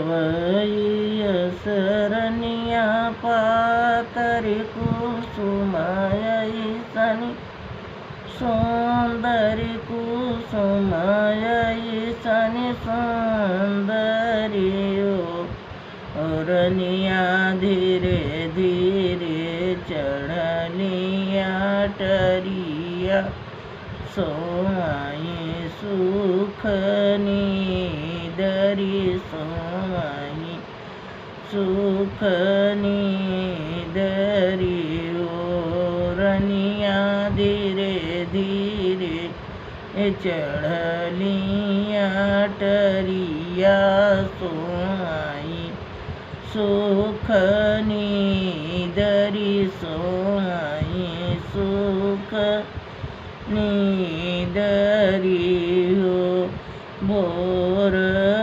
सवई सरनिया पातरी कुसुमायई सनी सुंदरी कुसुमायई सनी सुंदरियो रनिया धीरे धीरे चढ़लिया टरिया सोमाई सुखनी दरी सोमाई सुखनी दरियो रनिया धीरे धीरे चढ़लिया टरिया सोमाई सुखनी दरी सोमाई सुखनी दरियो भोर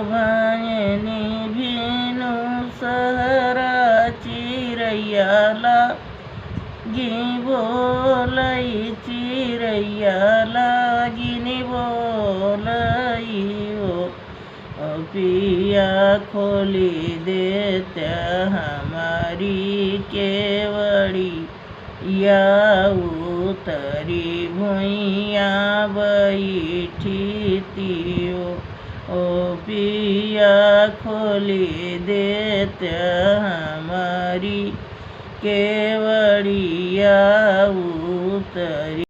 भायनी भीनु सहरा चिरैया लागी बोलई चिरैया लागिनी बोलई पिया खोली देते हमारी केवड़ी या उतरी भुइया बैठी तियो ओ पिया खोली देते हमारी केवड़ी या उतरी।